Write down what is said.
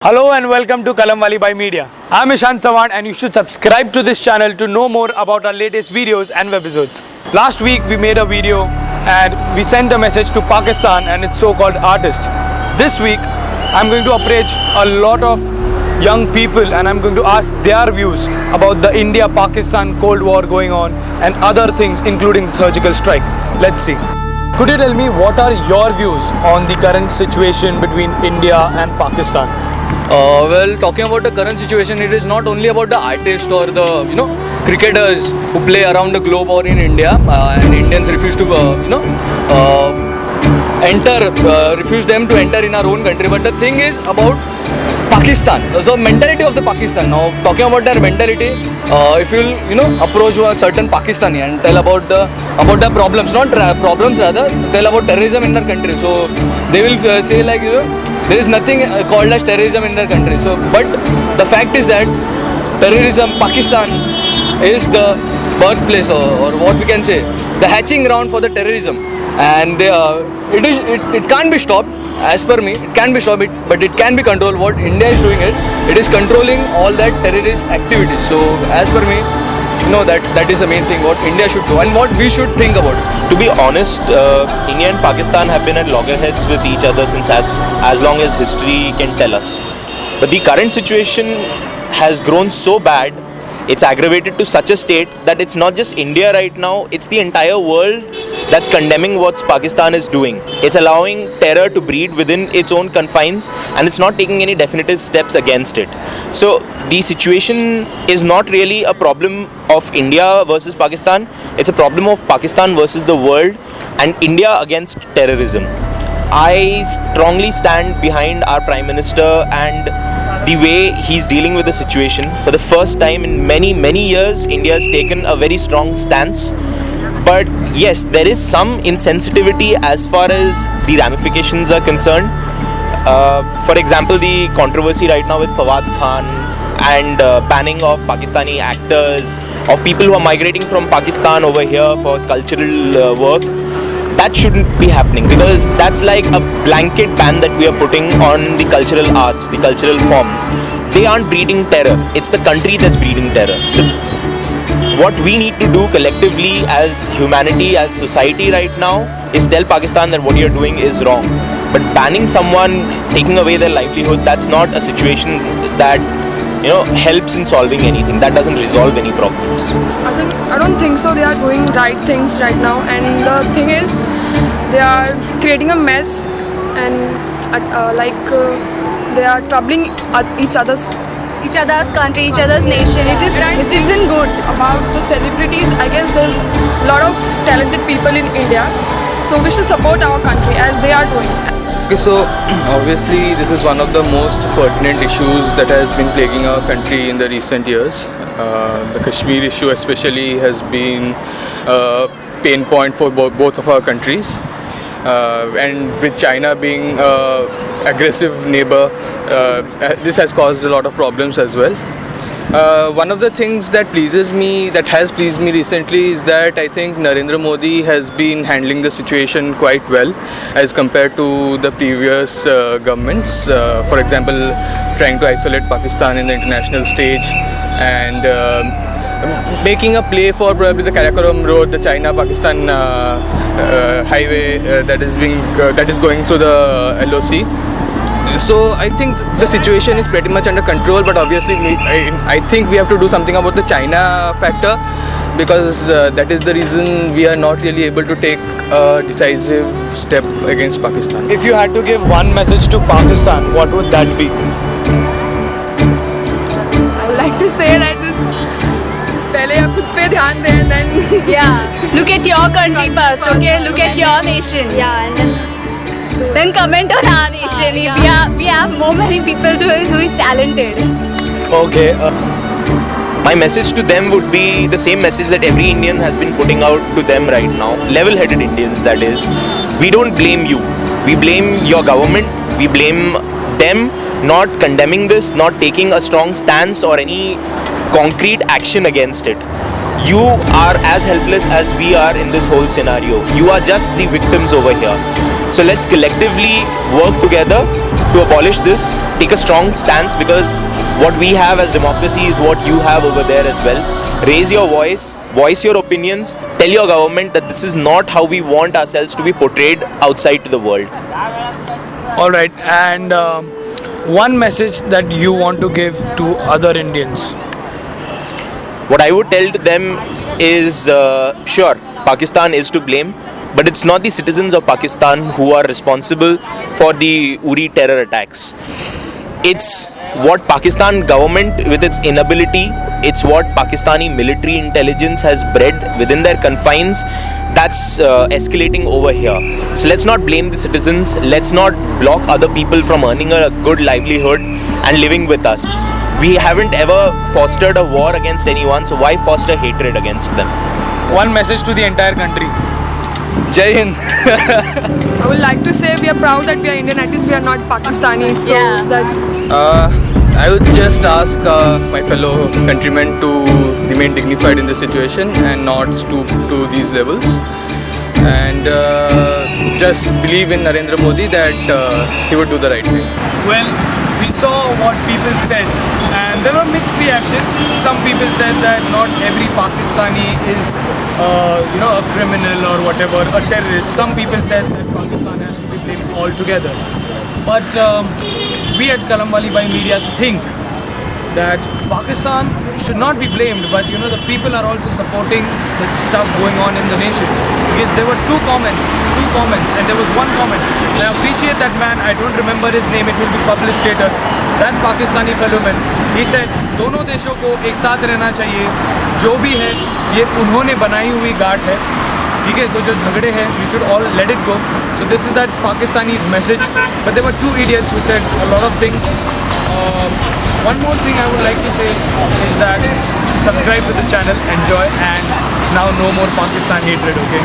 Hello and welcome to Kalamwali by Media. I'm Ishant Sawan and you should subscribe to this channel to know more about our latest videos and webisodes. Last week we made a video and we sent a message to Pakistan and its so-called artist. This week I'm going to approach a lot of young people and I'm going to ask their views about the India-Pakistan Cold War going on and other things including the surgical strike. Let's see. Could you tell me what are your views on the current situation between India and Pakistan? Well, talking about the current situation, it is not only about the artists or the cricketers who play around the globe or in India, and Indians refuse to refuse them to enter in our own country. But the thing is about Pakistan, the mentality of the Pakistan. Now, talking about their mentality, if you'll approach a certain Pakistani and tell about the problems, not problems rather, tell about terrorism in their country. So they will say like there is nothing called as terrorism in their country. So, but the fact is that terrorism, Pakistan is the birthplace or what we can say, the hatching ground for the terrorism, and it can't be stopped. As per me, it can be stopped, but it can be controlled. What India is doing it is controlling all that terrorist activities. So, as per me, that is the main thing what India should do and what we should think about it. To be honest, India and Pakistan have been at loggerheads with each other since as long as history can tell us. But the current situation has grown so bad, it's aggravated to such a state that it's not just India right now, it's the entire world that's condemning what Pakistan is doing. It's allowing terror to breed within its own confines and it's not taking any definitive steps against it. So the situation is not really a problem of India versus Pakistan, it's a problem of Pakistan versus the world and India against terrorism. I strongly stand behind our Prime Minister and the way he's dealing with the situation. For the first time in many years, India has taken a very strong stance. But yes, there is some insensitivity as far as the ramifications are concerned. For example, the controversy right now with Fawad Khan and banning of Pakistani actors, of people who are migrating from Pakistan over here for cultural work. That shouldn't be happening because that's like a blanket ban that we are putting on the cultural arts, the cultural forms. They aren't breeding terror. It's the country that's breeding terror. So what we need to do collectively as humanity, as society right now is tell Pakistan that what you're doing is wrong. But banning someone, taking away their livelihood, that's not a situation that helps in solving anything. That doesn't resolve any problems. I don't think so. They are doing right things right now, and the thing is, they are creating a mess, and they are troubling each other's country, each other's nation. It isn't good. About the celebrities, I guess there's a lot of talented people in India, so we should support our country as they are doing. Okay, so obviously this is one of the most pertinent issues that has been plaguing our country in the recent years. The Kashmir issue especially has been a pain point for both of our countries. And with China being an aggressive neighbor, this has caused a lot of problems as well. One of the things that has pleased me recently is that I think Narendra Modi has been handling the situation quite well as compared to the previous governments. For example, trying to isolate Pakistan in the international stage and making a play for probably the Karakoram Road, the China-Pakistan highway that is going through the LOC. So I think the situation is pretty much under control, but obviously I think we have to do something about the China factor because that is the reason we are not really able to take a decisive step against Pakistan. If you had to give one message to Pakistan, what would that be? I would like to say that just पहले आप खुद पे ध्यान दें and then Look at your country first, okay? Look at your nation, and then comment on our nation. We have many people who is talented. Okay. My message to them would be the same message that every Indian has been putting out to them right now. Level-headed Indians, that is. We don't blame you. We blame your government. We blame them not condemning this, not taking a strong stance or any concrete action against it. You are as helpless as we are in this whole scenario. You are just the victims over here. So let's collectively work together to abolish this. Take a strong stance, because what we have as democracy is what you have over there as well. Raise your voice your opinions, tell your government that this is not how we want ourselves to be portrayed outside to the world. All right, and one message that you want to give to other Indians. What I would tell to them is, sure, Pakistan is to blame, but it's not the citizens of Pakistan who are responsible for the Uri terror attacks. It's what Pakistan government, with its inability, it's what Pakistani military intelligence has bred within their confines, that's escalating over here. So let's not blame the citizens, let's not block other people from earning a good livelihood and living with us. We haven't ever fostered a war against anyone, so why foster hatred against them? One message to the entire country. Jai Hind. I would like to say we are proud that we are Indian, at least we are not Pakistanis. So Yeah. that's I would just ask my fellow countrymen to remain dignified in the situation and not stoop to these levels. And just believe in Narendra Modi that he would do the right thing. Well, we saw what people said, and there were mixed reactions. Some people said that not every Pakistani is, a criminal or whatever, a terrorist. Some people said that Pakistan has to be blamed altogether. But we at Kalamwali by Media think that Pakistan should not be blamed, but the people are also supporting the stuff going on in the nation. Because there were two comments, and there was one comment. I appreciate that man, I don't remember his name, it will be published later. That Pakistani fellow man, he said, दोनों देशों को एक साथ रहना चाहिए, जो भी है ये उन्होंने बनाई हुई गांठ है, ठीक है, तो जो झगड़े हैं, we should all let it go. So this is that Pakistani's message. But there were two idiots who said a lot of things. One more thing I would like to say is that subscribe to the channel, enjoy, and now no more Pakistan hatred, okay?